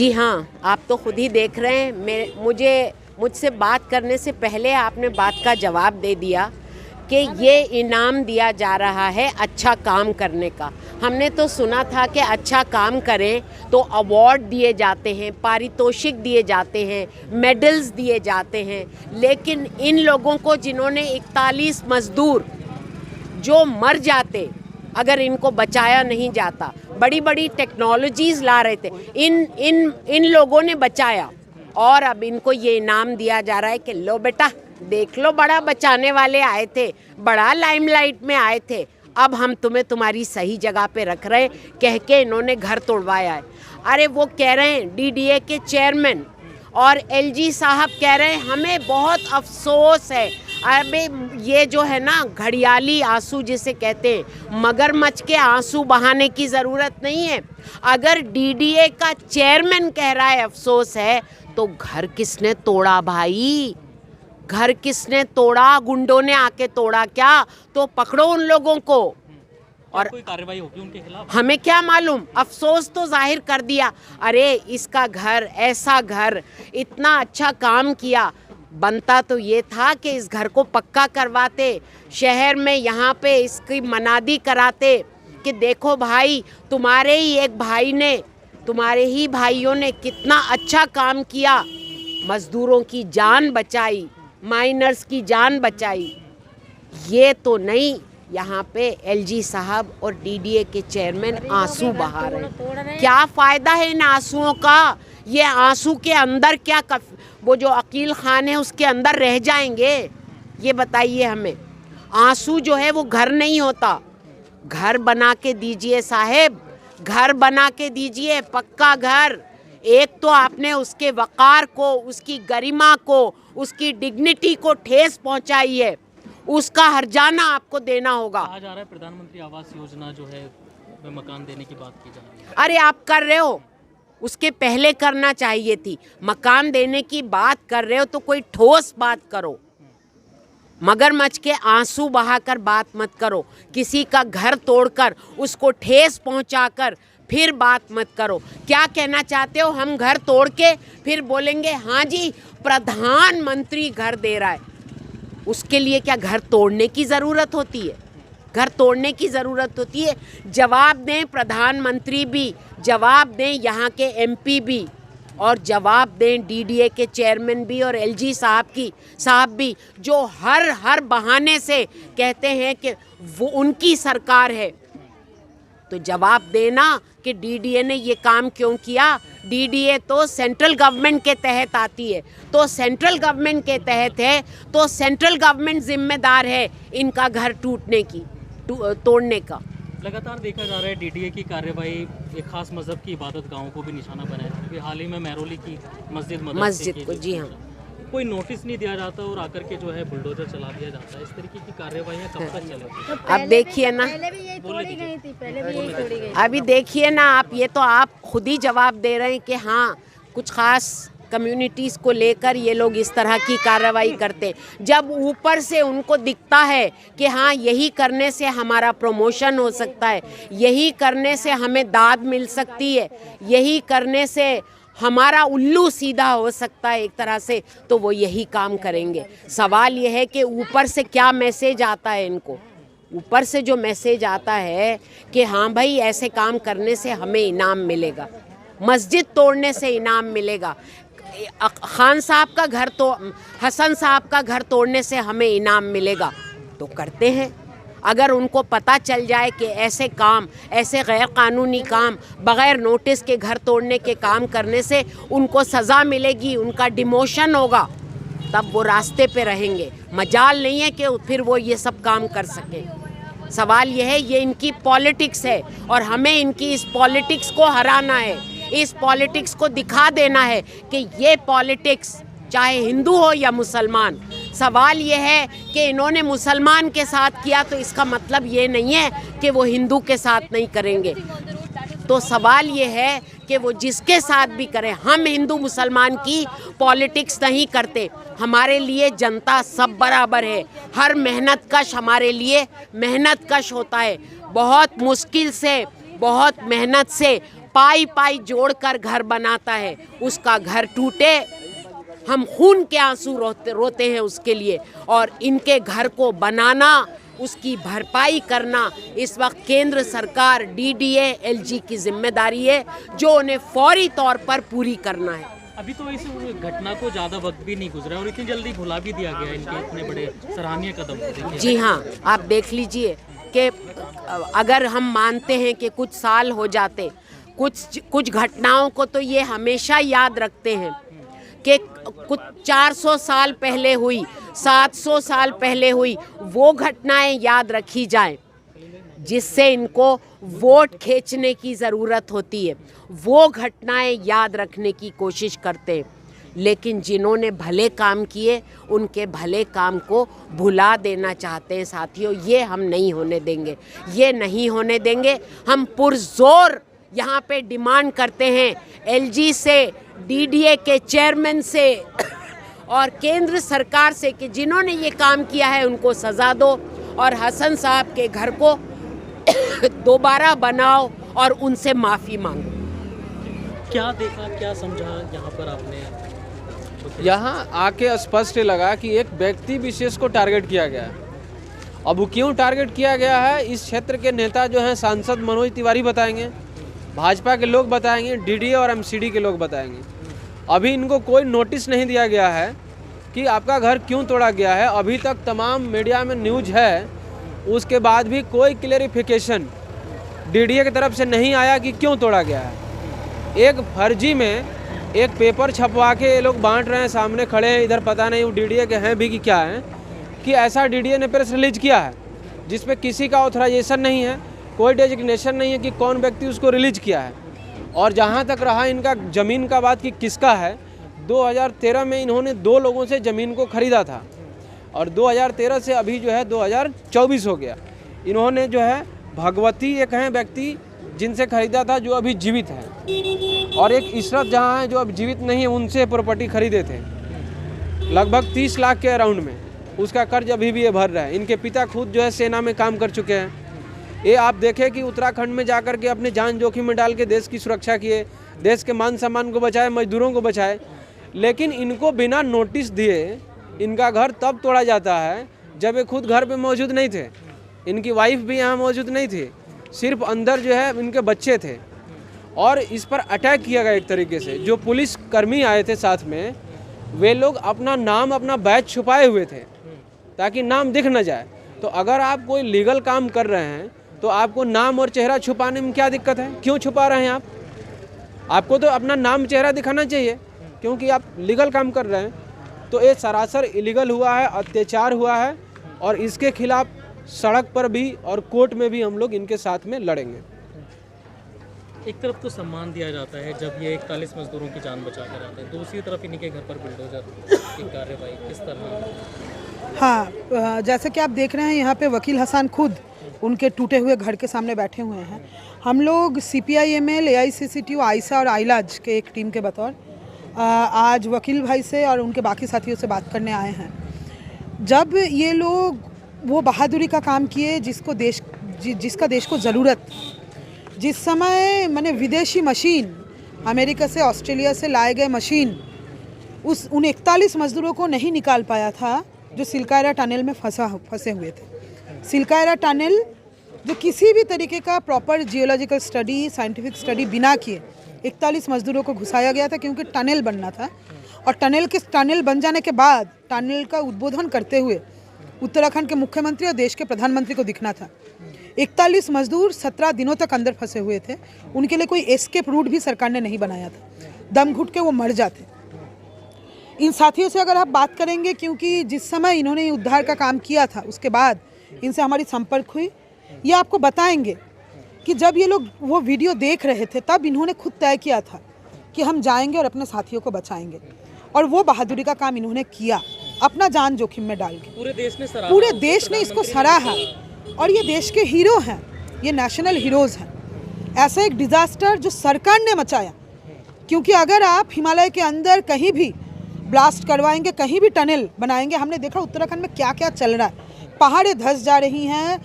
जी हाँ, आप तो खुद ही देख रहे हैं। मुझसे बात करने से पहले आपने बात का जवाब दे दिया कि ये इनाम दिया जा रहा है अच्छा काम करने का। हमने तो सुना था कि अच्छा काम करें तो अवार्ड दिए जाते हैं, पारितोषिक दिए जाते हैं, मेडल्स दिए जाते हैं, लेकिन इन लोगों को जिन्होंने 41 मज़दूर जो मर जाते अगर इनको बचाया नहीं जाता, बड़ी बड़ी टेक्नोलॉजीज़ ला रहे थे, इन लोगों ने बचाया और अब इनको ये इनाम दिया जा रहा है कि लो बेटा देख लो, बड़ा बचाने वाले आए थे, बड़ा लाइमलाइट में आए थे, अब हम तुम्हें तुम्हारी सही जगह पे रख रहे हैं, कह के इन्होंने घर तोड़वाया है। अरे वो कह रहे हैं डीडीए के चेयरमैन और एलजी साहब कह रहे हैं हमें बहुत अफसोस है। अबे ये जो है ना घड़ियाली आंसू जिसे कहते हैं, मगरमच्छ के आंसू बहाने की ज़रूरत नहीं है। अगर डीडीए का चेयरमैन कह रहा है अफसोस है, तो घर किसने तोड़ा भाई? घर किसने तोड़ा? गुंडों ने आके तोड़ा क्या? तो पकड़ो उन लोगों को और कोई कार्रवाई होगी उनके खिलाफ? हमें क्या मालूम, अफसोस तो जाहिर कर दिया। अरे इसका घर, ऐसा घर, इतना अच्छा काम किया, बनता तो ये था कि इस घर को पक्का करवाते, शहर में यहाँ पे इसकी मनादी कराते कि देखो भाई तुम्हारे ही एक भाई ने, तुम्हारे ही भाइयों ने कितना अच्छा काम किया, मज़दूरों की जान बचाई, माइनर्स की जान बचाई। ये तो नहीं, यहाँ पे एलजी साहब और डीडीए के चेयरमैन आंसू बहा रहे हैं। क्या फ़ायदा है इन आंसुओं का? ये आंसू के अंदर क्या वो जो अकील खान है उसके अंदर रह जाएंगे? ये बताइए हमें। आंसू जो है वो घर नहीं होता। घर बना के दीजिए साहेब, घर बना के दीजिए, पक्का घर। एक तो आपने उसके वक़ार को, उसकी गरिमा को, उसकी डिग्निटी को ठेस पहुंचाई है, उसका हर्जाना आपको देना होगा। कहा जा रहा है प्रधानमंत्री आवास योजना जो है में मकान देने की बात की जा रही है। अरे आप कर रहे हो, उसके पहले करना चाहिए थी। मकान देने की बात कर रहे हो तो कोई ठोस बात करो, मगरमच्छ के आंसू बहाकर बात मत करो। किसी का घर तोड़कर उसको ठेस पहुंचाकर फिर बात मत करो। क्या कहना चाहते हो? हम घर तोड़ के फिर बोलेंगे हाँ जी प्रधानमंत्री घर दे रहा है। उसके लिए क्या घर तोड़ने की ज़रूरत होती है? घर तोड़ने की ज़रूरत होती है? जवाब दें प्रधानमंत्री भी, जवाब दें यहाँ के एमपी भी, और जवाब दें डीडीए के चेयरमैन भी और एलजी साहब भी, जो हर बहाने से कहते हैं कि वो उनकी सरकार है। तो जवाब देना कि डीडीए ने ये काम क्यों किया। डीडीए तो सेंट्रल गवर्नमेंट के तहत आती है, तो सेंट्रल गवर्नमेंट के तहत है तो सेंट्रल गवर्नमेंट जिम्मेदार है इनका घर तोड़ने का। लगातार देखा जा रहा है डीडीए की कार्रवाई एक खास मजहब की इबादत गाहों को भी निशाना बनाए। अभी हाल ही में महरौली की मस्जिद को, जी हाँ, कोई नोटिस नहीं दिया जाता और आकर के जो है बुलडोजर चला दिया जाता है। इस तरीके की कार्रवाइयाँ कब तक चलेगी? अब देखिए ना, अभी देखिए ना आप, ये तो आप खुद ही जवाब दे रहे हैं कि हाँ कुछ ख़ास कम्युनिटीज़ को लेकर ये लोग इस तरह की कार्रवाई करते हैं। जब ऊपर से उनको दिखता है कि हाँ यही करने से हमारा प्रमोशन हो सकता है, यही करने से हमें दाद मिल सकती है, यही करने से हमारा उल्लू सीधा हो सकता है एक तरह से, तो वो यही काम करेंगे। सवाल ये है कि ऊपर से क्या मैसेज आता है इनको। ऊपर से जो मैसेज आता है कि हाँ भाई ऐसे काम करने से हमें इनाम मिलेगा, मस्जिद तोड़ने से इनाम मिलेगा, खान साहब का घर तो हसन साहब का घर तोड़ने से हमें इनाम मिलेगा, तो करते हैं। अगर उनको पता चल जाए कि ऐसे काम, ऐसे गैर कानूनी काम, बग़ैर नोटिस के घर तोड़ने के काम करने से उनको सज़ा मिलेगी, उनका डिमोशन होगा, तब वो रास्ते पे रहेंगे। मजाल नहीं है कि फिर वो ये सब काम कर सकें। सवाल ये है, ये इनकी पॉलिटिक्स है और हमें इनकी इस पॉलिटिक्स को हराना है, इस पॉलिटिक्स को दिखा देना है कि ये पॉलिटिक्स चाहे हिंदू हो या मुसलमान। सवाल ये है कि इन्होंने मुसलमान के साथ किया तो इसका मतलब ये नहीं है कि वो हिंदू के साथ नहीं करेंगे। तो सवाल ये है कि वो जिसके साथ भी करें। हम हिंदू मुसलमान की पॉलिटिक्स नहीं करते, हमारे लिए जनता सब बराबर है। हर मेहनत कश हमारे लिए मेहनत कश होता है। बहुत मुश्किल से, बहुत मेहनत से पाई पाई जोड़कर घर बनाता है, उसका घर टूटे, हम खून के आंसू रोते हैं उसके लिए। और इनके घर को बनाना, उसकी भरपाई करना इस वक्त केंद्र सरकार DDA LG की जिम्मेदारी है, जो उन्हें फौरी तौर पर पूरी करना है। अभी तो इस घटना को ज़्यादा वक्त भी नहीं गुजरा और इतनी जल्दी भुला भी दिया गया इनके इतने बड़े सराहनीय कदम को देखिए। जी हाँ, आप देख लीजिए कि अगर हम मानते हैं कि कुछ साल हो जाते, कुछ घटनाओं को तो ये हमेशा याद रखते हैं कि कुछ 400 साल पहले हुई, 700 साल पहले हुई वो घटनाएं याद रखी जाएं, जिससे इनको वोट खींचने की ज़रूरत होती है, वो घटनाएं याद रखने की कोशिश करते हैं। लेकिन जिन्होंने भले काम किए, उनके भले काम को भुला देना चाहते हैं साथियों। ये हम नहीं होने देंगे, ये नहीं होने देंगे। हम पुरजोर यहाँ पे डिमांड करते हैं LG से, DDA के चेयरमैन से और केंद्र सरकार से कि जिन्होंने ये काम किया है उनको सज़ा दो और हसन साहब के घर को दोबारा बनाओ और उनसे माफ़ी मांगो। क्या देखा, क्या समझा यहाँ पर आपने? यहाँ आके स्पष्ट लगा कि एक व्यक्ति विशेष को टारगेट किया गया है। अब वो क्यों टारगेट किया गया है, इस क्षेत्र के नेता जो हैं सांसद मनोज तिवारी बताएंगे, भाजपा के लोग बताएंगे, DDA और MCD के लोग बताएंगे। अभी इनको कोई नोटिस नहीं दिया गया है कि आपका घर क्यों तोड़ा गया है। अभी तक तमाम मीडिया में न्यूज़ है, उसके बाद भी कोई क्लेरिफिकेशन DDA की तरफ से नहीं आया कि क्यों तोड़ा गया है। एक फर्जी में एक पेपर छपवा के ये लोग बांट रहे हैं, सामने खड़े हैं, इधर पता नहीं वो DDA के हैं भी कि क्या हैं, कि ऐसा DDA ने प्रेस रिलीज किया है जिसमें किसी का ऑथराइजेशन नहीं है, कोई डेजिग्नेशन नहीं है कि कौन व्यक्ति उसको रिलीज किया है। और जहाँ तक रहा इनका ज़मीन का बात कि किसका है, 2013 में इन्होंने 2 लोगों से ज़मीन को ख़रीदा था और 2013 से अभी जो है 2024 हो गया। इन्होंने जो है भगवती एक हैं व्यक्ति जिनसे ख़रीदा था, जो अभी जीवित हैं, और एक इशरत जहाँ है जो अब जीवित नहीं है, उनसे प्रॉपर्टी खरीदे थे लगभग 30 लाख के अराउंड में। उसका कर्ज अभी भी ये भर रहा है। इनके पिता खुद जो है सेना में काम कर चुके हैं। ये आप देखें कि उत्तराखंड में जाकर के अपने जान जोखिम में डाल के देश की सुरक्षा किए, देश के मान सम्मान को बचाए, मजदूरों को बचाए। लेकिन इनको बिना नोटिस दिए इनका घर तब तोड़ा जाता है जब ये खुद घर पे मौजूद नहीं थे, इनकी वाइफ भी यहाँ मौजूद नहीं थी, सिर्फ अंदर जो है इनके बच्चे थे। और इस पर अटैक किया गया एक तरीके से। जो पुलिस कर्मी आए थे साथ में, वे लोग अपना नाम, अपना बैच छुपाए हुए थे ताकि नाम दिख न जाए। तो अगर आप कोई लीगल काम कर रहे हैं तो आपको नाम और चेहरा छुपाने में क्या दिक्कत है? क्यों छुपा रहे हैं आप? आपको तो अपना नाम चेहरा दिखाना चाहिए, क्योंकि आप लीगल काम कर रहे हैं। तो ये सरासर इलीगल हुआ है, अत्याचार हुआ है, और इसके खिलाफ सड़क पर भी और कोर्ट में भी हम लोग इनके साथ में लड़ेंगे। एक तरफ तो सम्मान दिया जाता है जब ये 41 मजदूरों की जान बचा कर आते हैं, दूसरी तरफ इन्हीं के घर पर बुलडोजर की कार्रवाई किस तरह? हाँ, जैसे कि आप देख रहे हैं यहाँ पे वकील हसन खुद उनके टूटे हुए घर के सामने बैठे हुए हैं। हम लोग CPI-ML, AICCTU, आयसा और आइलाज के एक टीम के बतौर आज वकील भाई से और उनके बाकी साथियों से बात करने आए हैं। जब ये लोग वो बहादुरी का काम किए जिसका देश को ज़रूरत, जिस समय मैंने विदेशी मशीन, अमेरिका से, ऑस्ट्रेलिया से लाए गए मशीन उन 41 मजदूरों को नहीं निकाल पाया था जो सिलकायरा टनल में फंसे हुए थे। सिलकायरा टनल जो किसी भी तरीके का proper geological study, scientific study बिना किए 41 मजदूरों को घुसाया गया था, क्योंकि टनल बनना था। और टनल बन जाने के बाद टनल का उद्बोधन करते हुए उत्तराखंड के मुख्यमंत्री और देश के प्रधानमंत्री को दिखना था। 41 मजदूर 17 दिनों तक अंदर फंसे हुए थे। उनके लिए कोई एस्केप रूट भी सरकार ने नहीं बनाया था, दम घुट के वो मर जाते। इन साथियों से अगर आप बात करेंगे, क्योंकि जिस समय इन्होंने उद्धार का काम किया था उसके बाद इनसे हमारी संपर्क हुई, ये आपको बताएंगे कि जब ये लोग वो वीडियो देख रहे थे तब इन्होंने खुद तय किया था कि हम जाएंगे और अपने साथियों को बचाएंगे, और वो बहादुरी का काम इन्होंने किया अपना जान जोखिम में डाल के। पूरे देश ने इसको सराहा, और ये देश के हीरो हैं, ये नेशनल हीरोज़ हैं। ऐसा एक डिज़ास्टर जो सरकार ने मचाया, क्योंकि अगर आप हिमालय के अंदर कहीं भी ब्लास्ट करवाएंगे, कहीं भी टनल बनाएंगे, हमने देखा उत्तराखंड में क्या क्या चल रहा है। पहाड़ें धंस जा रही हैं,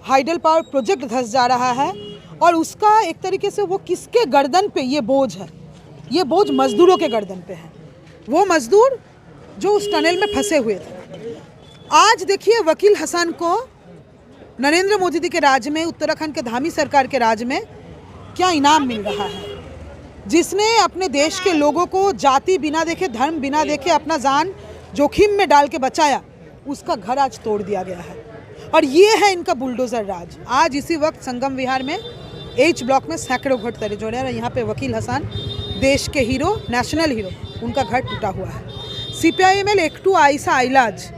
हाइडल पावर प्रोजेक्ट धंस जा रहा है, और उसका एक तरीके से वो किसके गर्दन पे ये बोझ है, ये बोझ मजदूरों के गर्दन पे है। वो मजदूर जो उस टनल में फंसे हुए थे। आज देखिए वकील हसन को नरेंद्र मोदी जी के राज में, उत्तराखंड के धामी सरकार के राज में क्या इनाम मिल रहा है। जिसने अपने देश के लोगों को जाति बिना देखे, धर्म बिना देखे अपना जान जोखिम में डाल के बचाया, उसका घर आज तोड़ दिया गया है। और ये है इनका बुलडोज़र राज। आज इसी वक्त संगम विहार में H ब्लॉक में सैकड़ों घर तोड़े जोड़े और यहाँ पे वकील हसन देश के हीरो, नेशनल हीरो, उनका घर टूटा हुआ है। CPI-ML एकटू आयशा इलाज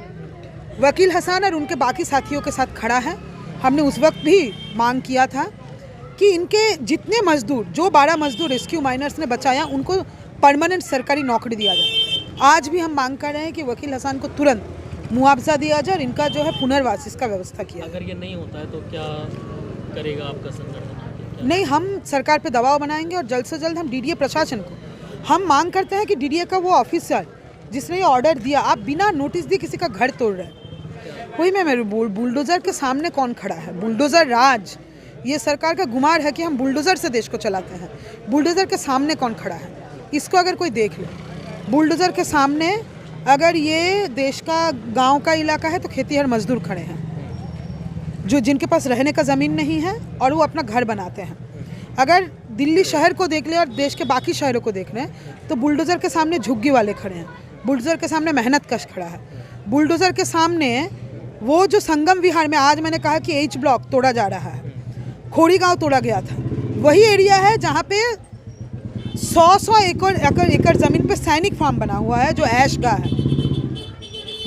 वकील हसन और उनके बाकी साथियों के साथ खड़ा है। हमने उस वक्त भी मांग किया था कि इनके जितने मजदूर, जो 12 मजदूर रेस्क्यू माइनर्स ने बचाया, उनको परमानेंट सरकारी नौकरी दिया जाए। आज भी हम मांग कर रहे हैं कि वकील हसन को तुरंत मुआवजा दिया जाए और इनका जो है पुनर्वास, इसका व्यवस्था किया जाए। अगर ये नहीं होता है तो क्या करेगा आपका संगठन? नहीं, हम सरकार पे दबाव बनाएंगे और जल्द से जल्द हम DDA प्रशासन को हम मांग करते हैं कि DDA का वो ऑफिसर जिसने ये ऑर्डर दिया, आप बिना नोटिस दिए किसी का घर तोड़ रहे हैं। वही मैं मेरे बुलडोज़र के सामने कौन खड़ा है? बुलडोज़र राज, ये सरकार का गुमार है कि हम बुलडोज़र से देश को चलाते हैं। बुलडोज़र के सामने कौन खड़ा है, इसको अगर कोई देख ले। बुलडोज़र के सामने अगर ये देश का गांव का इलाका है तो खेतीहर मजदूर खड़े हैं, जो जिनके पास रहने का ज़मीन नहीं है और वो अपना घर बनाते हैं। अगर दिल्ली शहर को देख ले और देश के बाकी शहरों को देख लें तो बुलडोज़र के सामने झुग्गी वाले खड़े हैं, बुलडोज़र के सामने मेहनत कश खड़ा है, बुलडोज़र के सामने वो जो संगम विहार में आज मैंने कहा कि H ब्लॉक तोड़ा जा रहा है, खोड़ी गांव तोड़ा गया था, वही एरिया है जहाँ पे 100 एकड़ ज़मीन पे सैनिक फार्म बना हुआ है जो ऐश गाह है।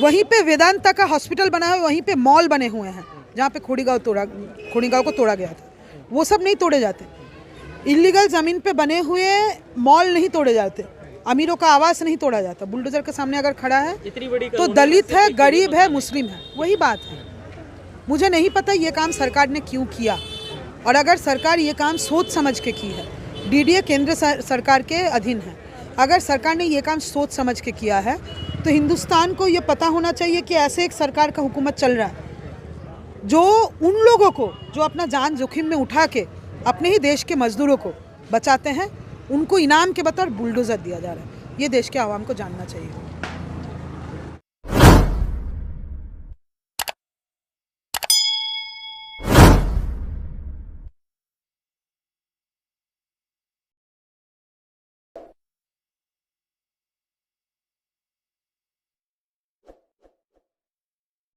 वहीं पे वेदांता का हॉस्पिटल बना है, वहीं पे मॉल बने हुए हैं जहाँ पे खोड़ी गांव को तोड़ा गया था। वो सब नहीं तोड़े जाते। इलीगल ज़मीन पे बने हुए मॉल नहीं तोड़े जाते, अमीरों का आवास नहीं तोड़ा जाता। बुलडोज़र के सामने अगर खड़ा है इतनी बड़ी तो दलित है, गरीब है, मुस्लिम है, वही बात है। मुझे नहीं पता ये काम सरकार ने क्यों किया, और अगर सरकार ये काम सोच समझ के की है, DDA केंद्र सरकार के अधीन है, अगर सरकार ने ये काम सोच समझ के किया है तो हिंदुस्तान को ये पता होना चाहिए कि ऐसे एक सरकार का हुकूमत चल रहा है जो उन लोगों को जो अपना जान जोखिम में उठा के अपने ही देश के मजदूरों को बचाते हैं, उनको इनाम के बतौर बुलडोज़र दिया जा रहा है। ये देश के आवाम को जानना चाहिए।